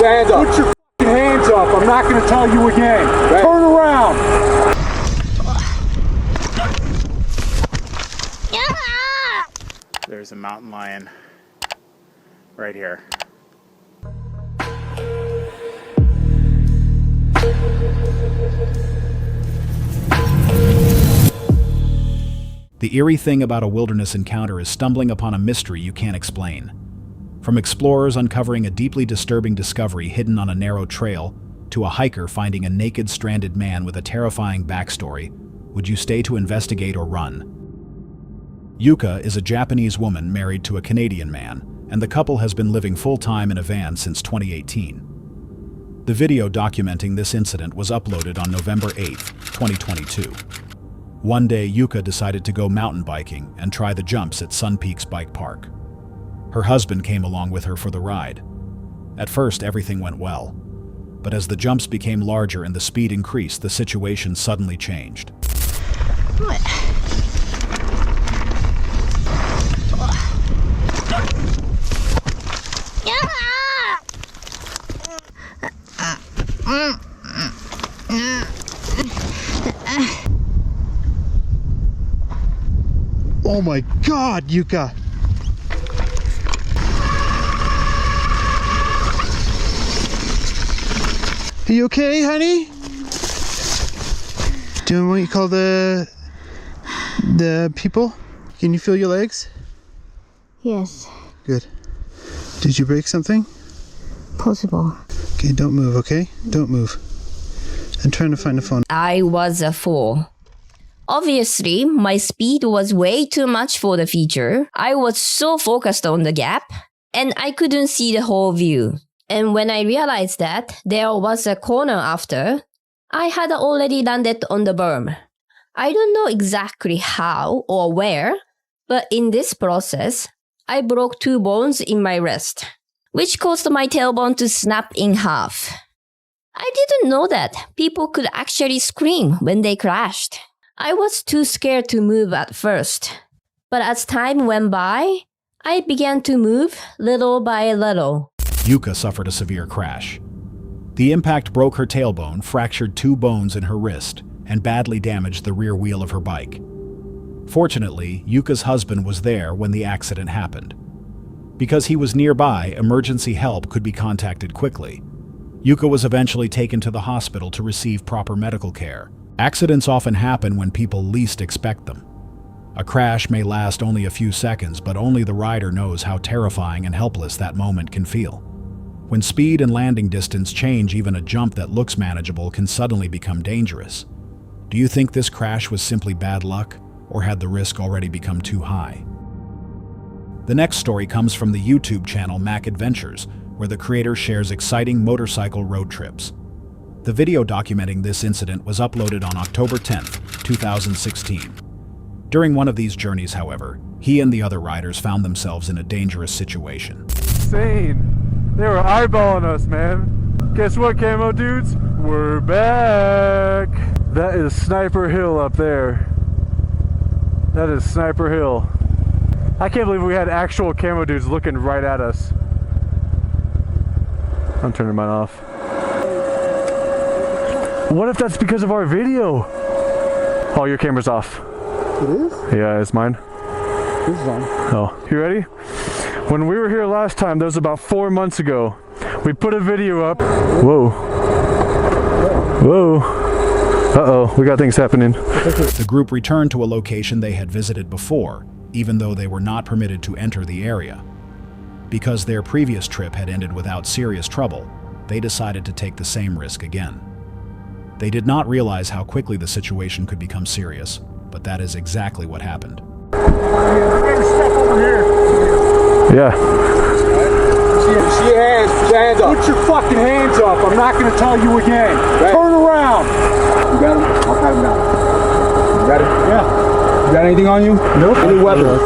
your hands up. Put your fucking hands up. I'm not going to tell you again. Right. Turn around. There's a mountain lion right here. The eerie thing about a wilderness encounter is stumbling upon a mystery you can't explain. From explorers uncovering a deeply disturbing discovery hidden on a narrow trail, to a hiker finding a naked, stranded man with a terrifying backstory, would you stay to investigate or run? Yuka is a Japanese woman married to a Canadian man, and the couple has been living full-time in a van since 2018. The video documenting this incident was uploaded on November 8, 2022. One day, Yuka decided to go mountain biking and try the jumps at Sun Peaks Bike Park. Her husband came along with her for the ride. At first, everything went well. But as the jumps became larger and the speed increased, the situation suddenly changed. What? Oh my God, Yuka! Are you okay, honey? Do you want me to call the people? Can you feel your legs? Yes. Good. Did you break something? Possible. Okay, don't move, okay? Don't move. I'm trying to find the phone. I was a fool. Obviously, my speed was way too much for the feature. I was so focused on the gap, and I couldn't see the whole view. And when I realized that there was a corner after, I had already landed on the berm. I don't know exactly how or where, but in this process, I broke 2 bones in my wrist, which caused my tailbone to snap in half. I didn't know that people could actually scream when they crashed. I was too scared to move at first, but as time went by, I began to move little by little. Yuka suffered a severe crash. The impact broke her tailbone, fractured 2 bones in her wrist, and badly damaged the rear wheel of her bike. Fortunately, Yuka's husband was there when the accident happened. Because he was nearby, emergency help could be contacted quickly. Yuka was eventually taken to the hospital to receive proper medical care. Accidents often happen when people least expect them. A crash may last only a few seconds, but only the rider knows how terrifying and helpless that moment can feel. When speed and landing distance change, even a jump that looks manageable can suddenly become dangerous. Do you think this crash was simply bad luck, or had the risk already become too high? The next story comes from the YouTube channel Mac Adventures, where the creator shares exciting motorcycle road trips. The video documenting this incident was uploaded on October 10, 2016. During one of these journeys, however, he and the other riders found themselves in a dangerous situation. Insane. They were eyeballing us, man. Guess what, camo dudes? We're back. That is Sniper Hill up there. That is Sniper Hill. I can't believe we had actual camo dudes looking right at us. I'm turning mine off. What if that's because of our video? Oh, your camera's off. It is? Yeah, it's mine. This is on. Oh, you ready? When we were here last time, that was about 4 months ago. We put a video up. Whoa. Whoa. Uh-oh, we got things happening. The group returned to a location they had visited before, even though they were not permitted to enter the area. Because their previous trip had ended without serious trouble, they decided to take the same risk again. They did not realize how quickly the situation could become serious, but that is exactly what happened. Yeah. Put your hands up. Put your fucking hands up. I'm not going to tell you again. Right. Turn around. You got him? I'll pat him down. You got it? Yeah. You got anything on you? Nope. Any weapons?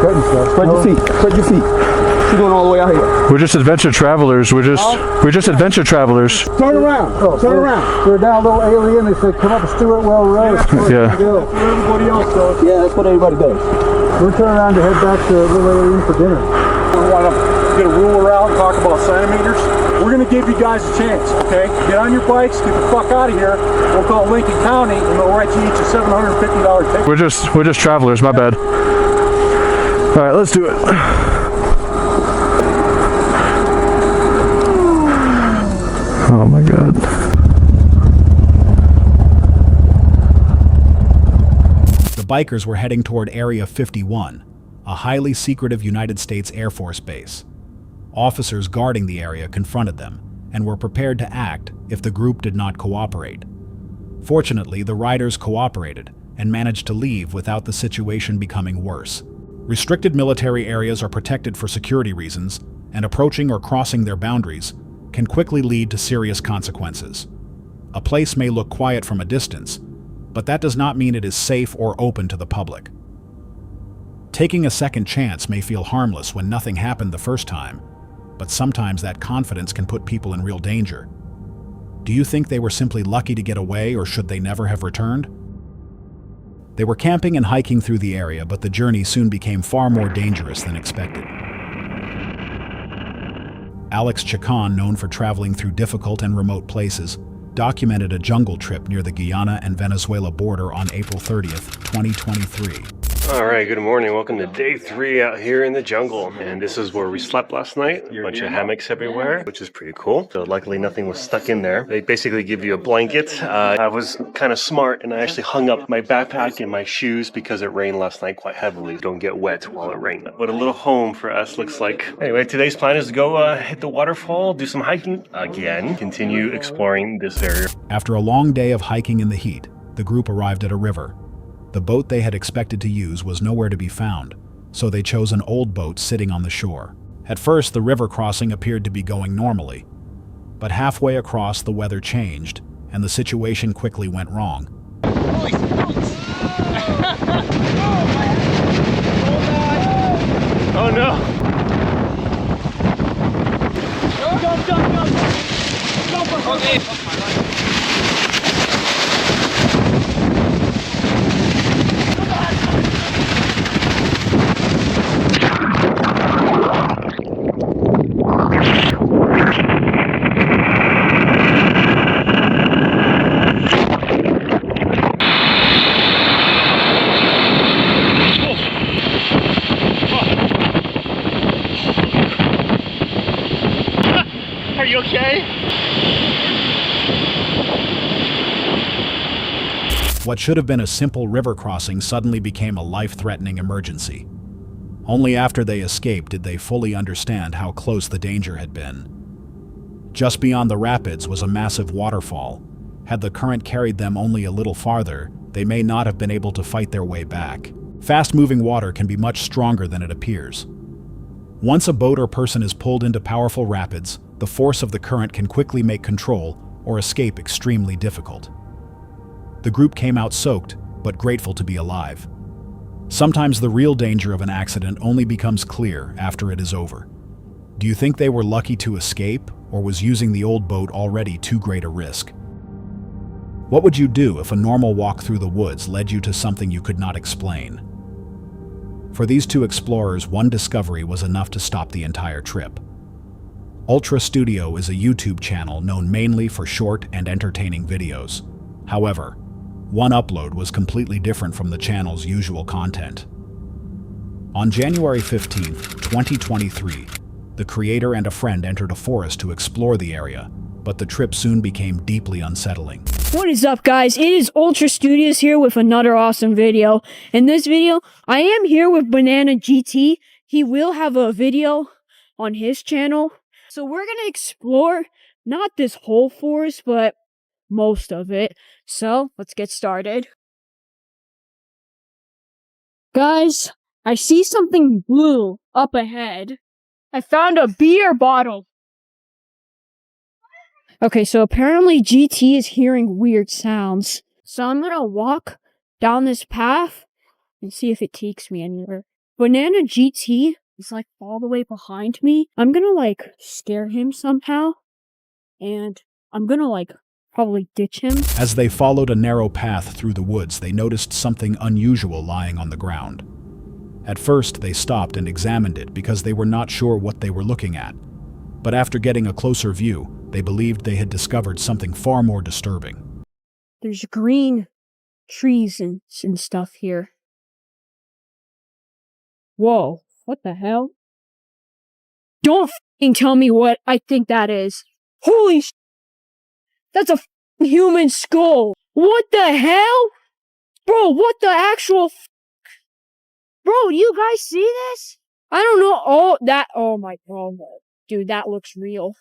Spread your feet. Spread your feet. What you doing all the way out here? We're just adventure travelers. We're just adventure travelers. Turn around. Turn around. We're down a little alien. They said, come up to Stewart Well Road. Yeah. That's what everybody else does. Yeah, that's what everybody does. We're turning around to head back to Little Alien for dinner. We want to get a ruler out and talk about centimeters. We're gonna give you guys a chance, okay? Get on your bikes, get the fuck out of here. We'll call Lincoln County and they'll write you each a $750 ticket. We're just travelers, my bad. All right, let's do it. Oh my God. The bikers were heading toward Area 51, a highly secretive United States Air Force base. Officers guarding the area confronted them and were prepared to act if the group did not cooperate. Fortunately, the riders cooperated and managed to leave without the situation becoming worse. Restricted military areas are protected for security reasons, and approaching or crossing their boundaries can quickly lead to serious consequences. A place may look quiet from a distance, but that does not mean it is safe or open to the public. Taking a second chance may feel harmless when nothing happened the first time, but sometimes that confidence can put people in real danger. Do you think they were simply lucky to get away, or should they never have returned? They were camping and hiking through the area, but the journey soon became far more dangerous than expected. Alex Chacon, known for traveling through difficult and remote places, documented a jungle trip near the Guyana and Venezuela border on April 30th, 2023. Alright, good morning. Welcome to day 3 out here in the jungle. And this is where we slept last night. A bunch of hammocks everywhere, which is pretty cool. So luckily nothing was stuck in there. They basically give you a blanket. I was kind of smart and I actually hung up my backpack and my shoes because it rained last night quite heavily. Don't get wet while it rained. What a little home for us looks like. Anyway, today's plan is to go hit the waterfall, do some hiking again, continue exploring this area. After a long day of hiking in the heat, the group arrived at a river. The boat they had expected to use was nowhere to be found, so they chose an old boat sitting on the shore. At first, the river crossing appeared to be going normally, but halfway across the weather changed, and the situation quickly went wrong. Holy smokes! Oh no! Jump! Okay. Oh my life. Are you okay? What should have been a simple river crossing suddenly became a life-threatening emergency. Only after they escaped did they fully understand how close the danger had been. Just beyond the rapids was a massive waterfall. Had the current carried them only a little farther, they may not have been able to fight their way back. Fast-moving water can be much stronger than it appears. Once a boat or person is pulled into powerful rapids, the force of the current can quickly make control or escape extremely difficult. The group came out soaked, but grateful to be alive. Sometimes the real danger of an accident only becomes clear after it is over. Do you think they were lucky to escape, or was using the old boat already too great a risk? What would you do if a normal walk through the woods led you to something you could not explain? For these two explorers, one discovery was enough to stop the entire trip. Ultra Studio is a YouTube channel known mainly for short and entertaining videos. However, one upload was completely different from the channel's usual content. On January 15th, 2023, the creator and a friend entered a forest to explore the area, but the trip soon became deeply unsettling. What is up, guys? It is Ultra Studios here with another awesome video. In this video, I am here with Banana GT. He will have a video on his channel. So we're gonna explore not this whole forest, but most of it. So let's get started. Guys, I see something blue up ahead. I found a beer bottle. Okay, so apparently GT is hearing weird sounds. So I'm gonna walk down this path and see if it takes me anywhere. Banana GT is like all the way behind me. I'm gonna like scare him somehow. And I'm gonna like probably ditch him. As they followed a narrow path through the woods, they noticed something unusual lying on the ground. At first, they stopped and examined it because they were not sure what they were looking at. But after getting a closer view, they believed they had discovered something far more disturbing. There's green trees and stuff here. Whoa, what the hell? Don't f***ing tell me what I think that is. Holy sh**. That's a f***ing human skull. What the hell? Bro, what the actual f***? Bro, you guys see this? I don't know. Oh my god. Dude, that looks real.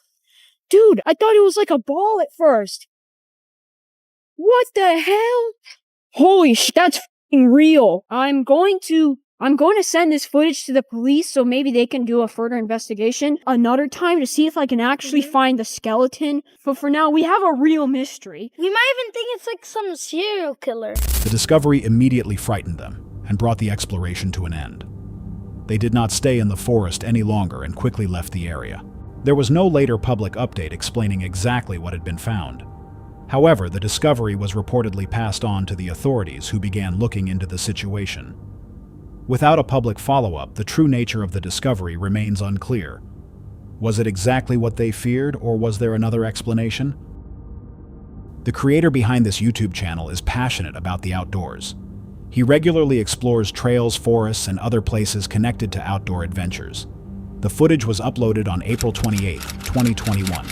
Dude, I thought it was like a ball at first. What the hell? Holy sh**, that's f***ing real. I'm going to send this footage to the police so maybe they can do a further investigation another time to see if I can actually find the skeleton. But for now, we have a real mystery. We might even think it's like some serial killer. The discovery immediately frightened them and brought the exploration to an end. They did not stay in the forest any longer and quickly left the area. There was no later public update explaining exactly what had been found. However, the discovery was reportedly passed on to the authorities, who began looking into the situation. Without a public follow-up, the true nature of the discovery remains unclear. Was it exactly what they feared, or was there another explanation? The creator behind this YouTube channel is passionate about the outdoors. He regularly explores trails, forests, and other places connected to outdoor adventures. The footage was uploaded on April 28, 2021.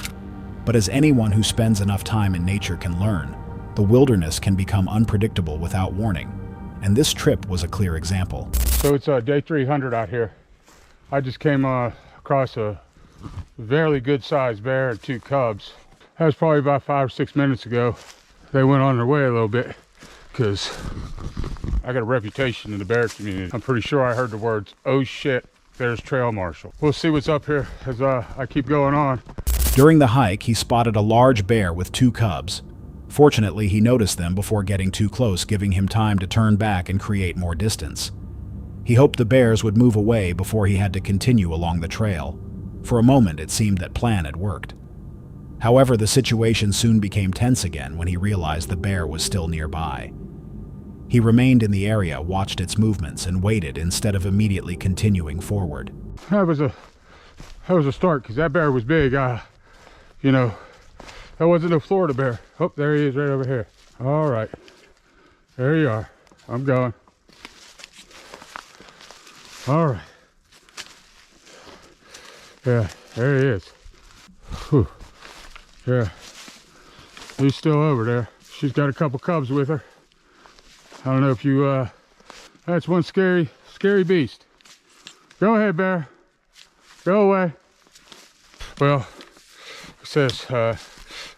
But as anyone who spends enough time in nature can learn, the wilderness can become unpredictable without warning. And this trip was a clear example. So it's day 300 out here. I just came across a fairly good sized bear and 2 cubs. That was probably about 5 or 6 minutes ago. They went on their way a little bit because I got a reputation in the bear community. I'm pretty sure I heard the words, "Oh shit, there's trail marshal." We'll see what's up here as I keep going on. During the hike, he spotted a large bear with 2 cubs. Fortunately, he noticed them before getting too close, giving him time to turn back and create more distance. He hoped the bears would move away before he had to continue along the trail. For a moment, it seemed that plan had worked. However, the situation soon became tense again when he realized the bear was still nearby. He remained in the area, watched its movements, and waited instead of immediately continuing forward. That was a start, because that bear was big. You know, that wasn't a Florida bear. Oh, there he is right over here. All right. There you are. I'm going. All right. Yeah, there he is. Whew. Yeah. He's still over there. She's got a couple cubs with her. I don't know if you, that's one scary beast. Go ahead, bear. Go away. Well, it says, I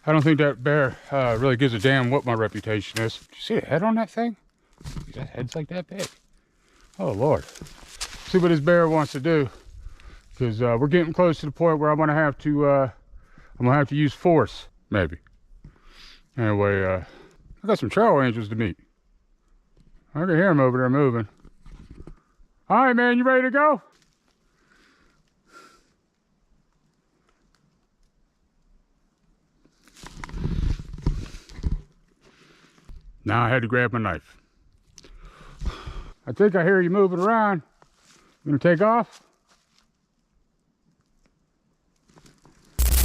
don't think that bear really gives a damn what my reputation is. Did you see the head on that thing? That head's like that big. Oh, Lord. See what this bear wants to do. Because we're getting close to the point where I'm going to have to use force, maybe. Anyway, I got some trail rangers to meet. I can hear them over there moving. All right, man, you ready to go? Now I had to grab my knife. I think I hear you moving around. You gonna take off?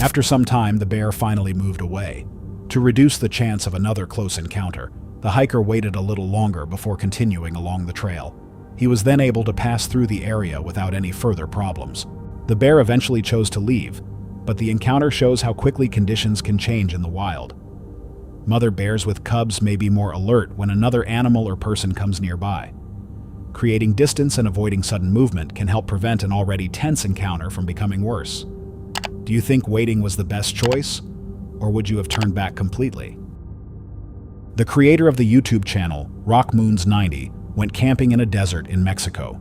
After some time, the bear finally moved away. To reduce the chance of another close encounter, the hiker waited a little longer before continuing along the trail. He was then able to pass through the area without any further problems. The bear eventually chose to leave, but the encounter shows how quickly conditions can change in the wild. Mother bears with cubs may be more alert when another animal or person comes nearby. Creating distance and avoiding sudden movement can help prevent an already tense encounter from becoming worse. Do you think waiting was the best choice, or would you have turned back completely? The creator of the YouTube channel, RockMoons90, went camping in a desert in Mexico.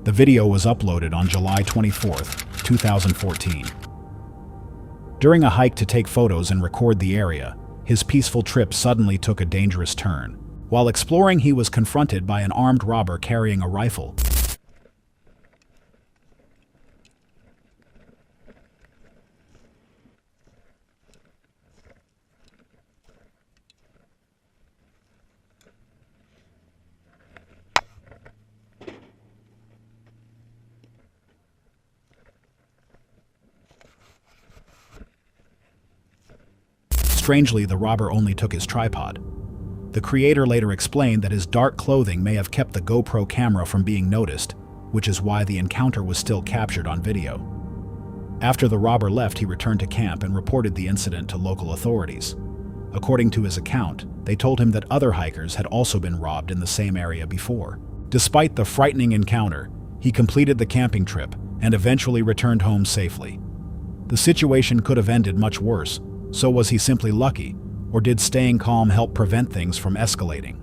The video was uploaded on July 24th, 2014. During a hike to take photos and record the area, his peaceful trip suddenly took a dangerous turn. While exploring, he was confronted by an armed robber carrying a rifle. Strangely, the robber only took his tripod. The creator later explained that his dark clothing may have kept the GoPro camera from being noticed, which is why the encounter was still captured on video. After the robber left, he returned to camp and reported the incident to local authorities. According to his account, they told him that other hikers had also been robbed in the same area before. Despite the frightening encounter, he completed the camping trip and eventually returned home safely. The situation could have ended much worse, so was he simply lucky, or did staying calm help prevent things from escalating?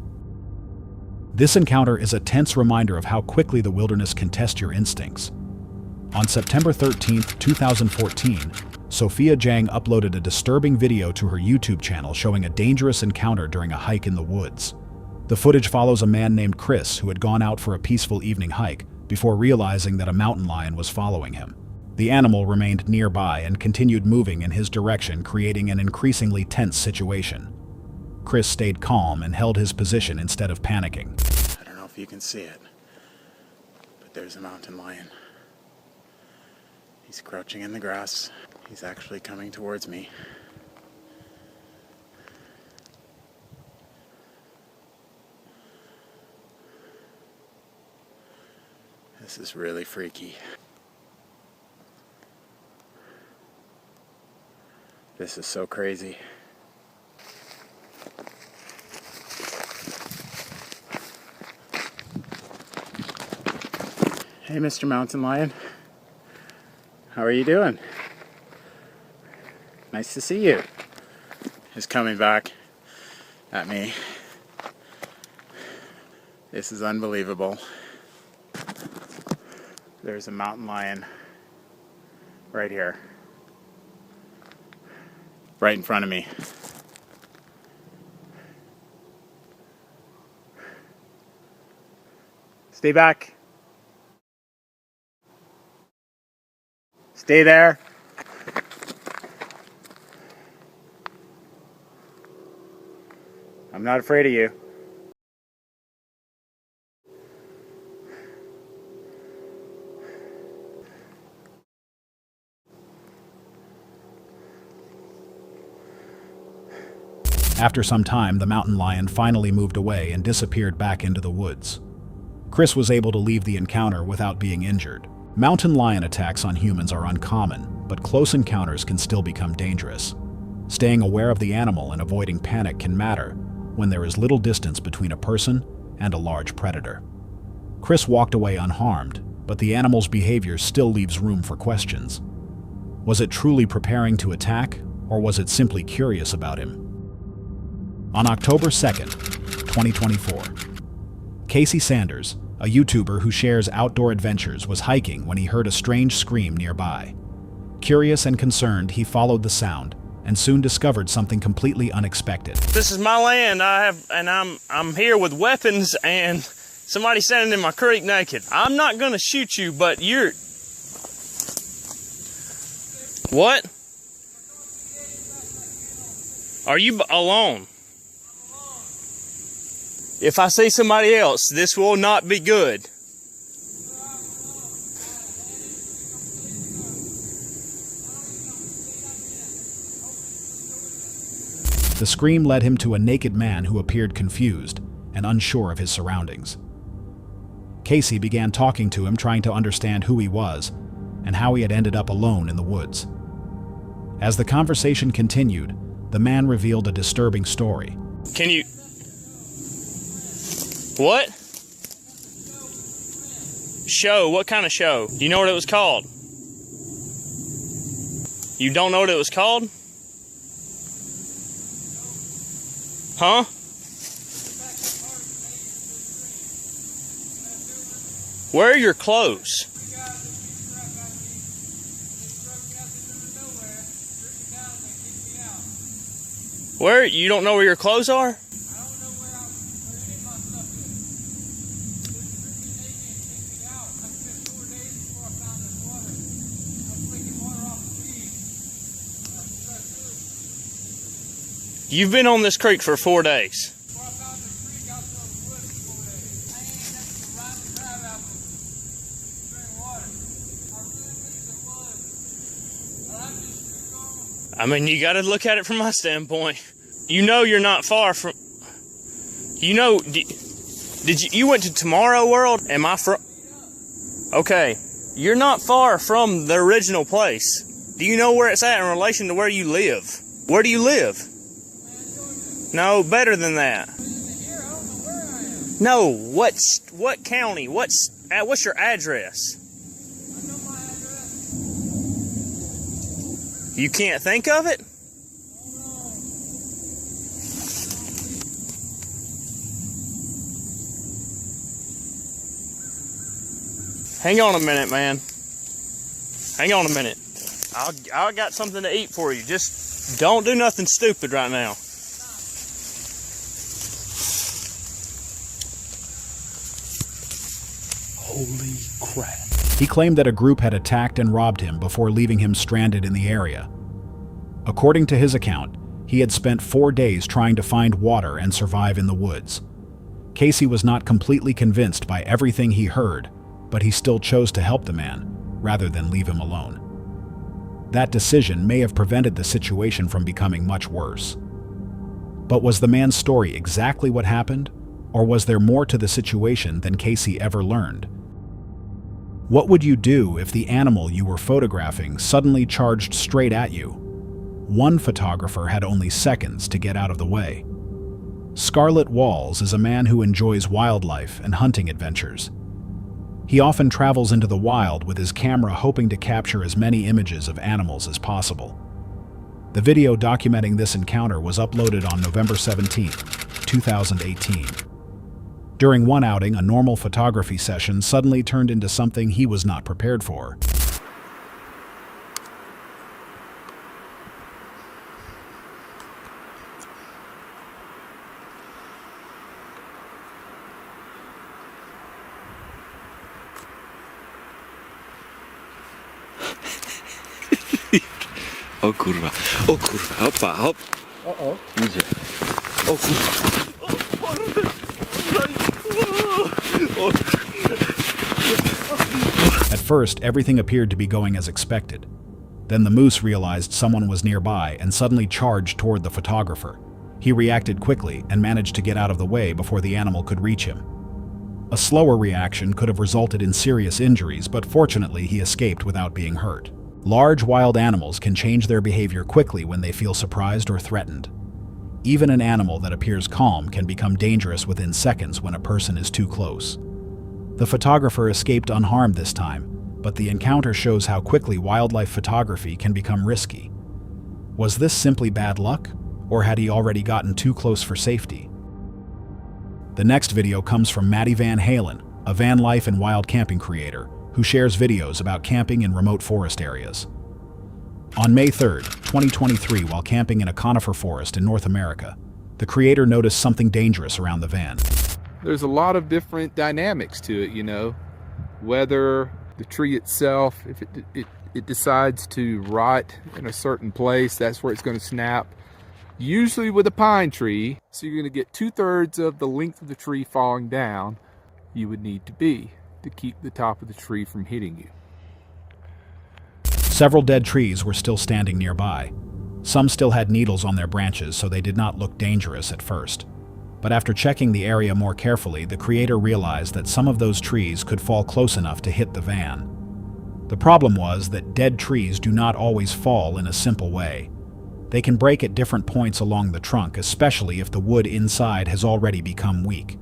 This encounter is a tense reminder of how quickly the wilderness can test your instincts. On September 13, 2014, Sophia Jang uploaded a disturbing video to her YouTube channel showing a dangerous encounter during a hike in the woods. The footage follows a man named Chris who had gone out for a peaceful evening hike before realizing that a mountain lion was following him. The animal remained nearby and continued moving in his direction, creating an increasingly tense situation. Chris stayed calm and held his position instead of panicking. I don't know if you can see it, but there's a mountain lion. He's crouching in the grass. He's actually coming towards me. This is really freaky. This is so crazy. Hey, Mr. Mountain Lion. How are you doing? Nice to see you. He's coming back at me. This is unbelievable. There's a mountain lion right here. Right in front of me. Stay back. Stay there. I'm not afraid of you. After some time, the mountain lion finally moved away and disappeared back into the woods. Chris was able to leave the encounter without being injured. Mountain lion attacks on humans are uncommon, but close encounters can still become dangerous. Staying aware of the animal and avoiding panic can matter when there is little distance between a person and a large predator. Chris walked away unharmed, but the animal's behavior still leaves room for questions. Was it truly preparing to attack, or was it simply curious about him? On October 2nd, 2024, Casey Sanders, a YouTuber who shares outdoor adventures, was hiking when he heard a strange scream nearby. Curious and concerned, he followed the sound and soon discovered something completely unexpected. This is my land. I'm here with weapons, and somebody's standing in my creek naked. I'm not gonna shoot you, but you're... What? Are you alone? If I see somebody else, this will not be good. The scream led him to a naked man who appeared confused and unsure of his surroundings. Casey began talking to him, trying to understand who he was and how he had ended up alone in the woods. As the conversation continued, the man revealed a disturbing story. Can you... What? Show? What kind of show? Do you know what it was called? You don't know what it was called? Huh? Where are your clothes? Where? You don't know where your clothes are? You've been on this creek for 4 days. I mean, you gotta look at it from my standpoint. You know you're not far from... You know... You went to Tomorrow World? Am I from... Okay. You're not far from the original place. Do you know where it's at in relation to where you live? Where do you live? No, better than that. No, what county? What's your address? You can't think of it? Hang on a minute, man. Hang on a minute. I got something to eat for you. Just don't do nothing stupid right now. Holy crap. He claimed that a group had attacked and robbed him before leaving him stranded in the area. According to his account, he had spent 4 days trying to find water and survive in the woods. Casey was not completely convinced by everything he heard, but he still chose to help the man, rather than leave him alone. That decision may have prevented the situation from becoming much worse. But was the man's story exactly what happened, or was there more to the situation than Casey ever learned? What would you do if the animal you were photographing suddenly charged straight at you? One photographer had only seconds to get out of the way. Scarlett Walls is a man who enjoys wildlife and hunting adventures. He often travels into the wild with his camera, hoping to capture as many images of animals as possible. The video documenting this encounter was uploaded on November 17, 2018. During one outing, a normal photography session suddenly turned into something he was not prepared for. O kurwa, hopa, hop. Idzie. O kurwa. At first, everything appeared to be going as expected. Then the moose realized someone was nearby and suddenly charged toward the photographer. He reacted quickly and managed to get out of the way before the animal could reach him. A slower reaction could have resulted in serious injuries, but fortunately he escaped without being hurt. Large wild animals can change their behavior quickly when they feel surprised or threatened. Even an animal that appears calm can become dangerous within seconds when a person is too close. The photographer escaped unharmed this time, but the encounter shows how quickly wildlife photography can become risky. Was this simply bad luck, or had he already gotten too close for safety? The next video comes from Maddie Van Halen, a van life and wild camping creator, who shares videos about camping in remote forest areas. On May 3, 2023, while camping in a conifer forest in North America, the creator noticed something dangerous around the van. There's a lot of different dynamics to it, you know. Whether the tree itself, if it decides to rot in a certain place, that's where it's going to snap. Usually with a pine tree, so you're going to get 2/3 of the length of the tree falling down, you would need to keep the top of the tree from hitting you. Several dead trees were still standing nearby. Some still had needles on their branches, so they did not look dangerous at first. But after checking the area more carefully, the creator realized that some of those trees could fall close enough to hit the van. The problem was that dead trees do not always fall in a simple way. They can break at different points along the trunk, especially if the wood inside has already become weak.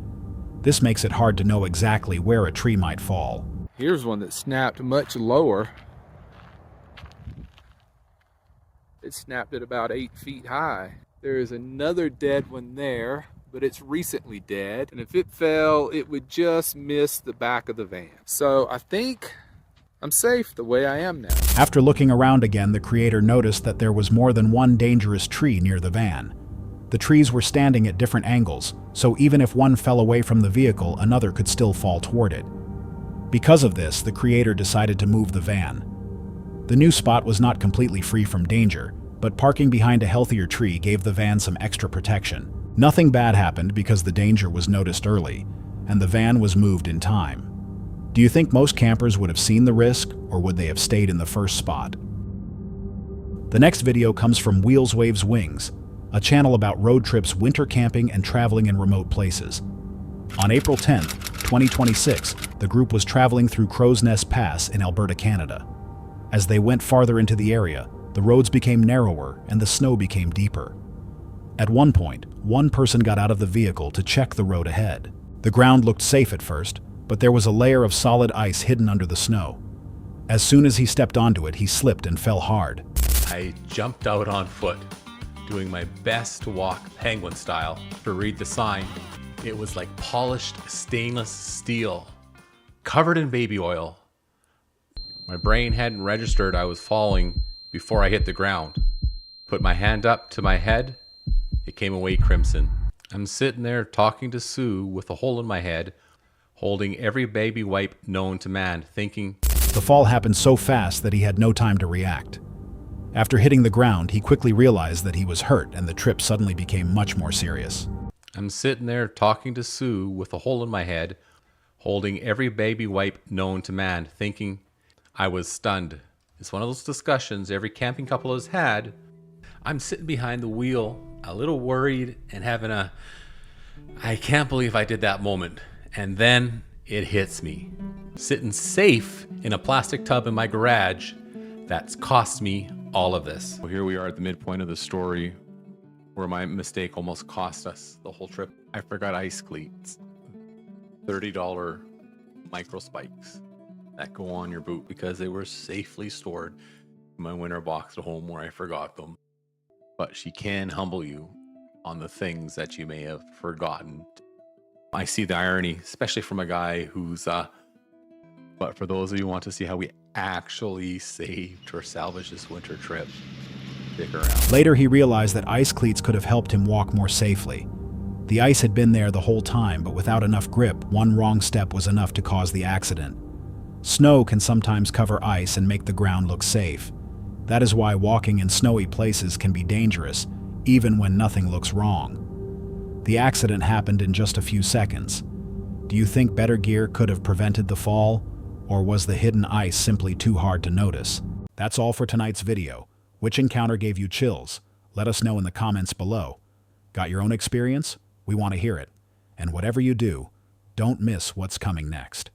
This makes it hard to know exactly where a tree might fall. Here's one that snapped much lower. It snapped at about 8 feet high. There is another dead one there, but it's recently dead. And if it fell, it would just miss the back of the van. So I think I'm safe the way I am now. After looking around again, the creator noticed that there was more than one dangerous tree near the van. The trees were standing at different angles, so even if one fell away from the vehicle, another could still fall toward it. Because of this, the creator decided to move the van. The new spot was not completely free from danger, but parking behind a healthier tree gave the van some extra protection. Nothing bad happened because the danger was noticed early, and the van was moved in time. Do you think most campers would have seen the risk, or would they have stayed in the first spot? The next video comes from Wheels Waves Wings, a channel about road trips, winter camping, and traveling in remote places. On April 10th, 2026, the group was traveling through Crow's Nest Pass in Alberta, Canada. As they went farther into the area, the roads became narrower and the snow became deeper. At one point, one person got out of the vehicle to check the road ahead. The ground looked safe at first, but there was a layer of solid ice hidden under the snow. As soon as he stepped onto it, he slipped and fell hard. I jumped out on foot, doing my best to walk penguin style to read the sign. It was like polished stainless steel, covered in baby oil. My brain hadn't registered I was falling before I hit the ground. Put my hand up to my head, it came away crimson. I'm sitting there talking to Sue with a hole in my head, holding every baby wipe known to man, thinking... The fall happened so fast that he had no time to react. After hitting the ground, he quickly realized that he was hurt and the trip suddenly became much more serious. I'm sitting there talking to Sue with a hole in my head, holding every baby wipe known to man, thinking I was stunned. It's one of those discussions every camping couple has had. I'm sitting behind the wheel, a little worried and having a I can't believe I did that moment. And then it hits me. Sitting safe in a plastic tub in my garage, that's cost me all of this. Well, here we are at the midpoint of the story where my mistake almost cost us the whole trip. I forgot ice cleats. $30 micro spikes that go on your boot because they were safely stored in my winter box at home where I forgot them. But she can humble you on the things that you may have forgotten. I see the irony, especially from a guy who's but for those of you who want to see how we actually saved or salvaged this winter trip, stick around. Later, he realized that ice cleats could have helped him walk more safely. The ice had been there the whole time, but without enough grip, one wrong step was enough to cause the accident. Snow can sometimes cover ice and make the ground look safe. That is why walking in snowy places can be dangerous, even when nothing looks wrong. The accident happened in just a few seconds. Do you think better gear could have prevented the fall? Or was the hidden ice simply too hard to notice? That's all for tonight's video. Which encounter gave you chills? Let us know in the comments below. Got your own experience? We want to hear it. And whatever you do, don't miss what's coming next.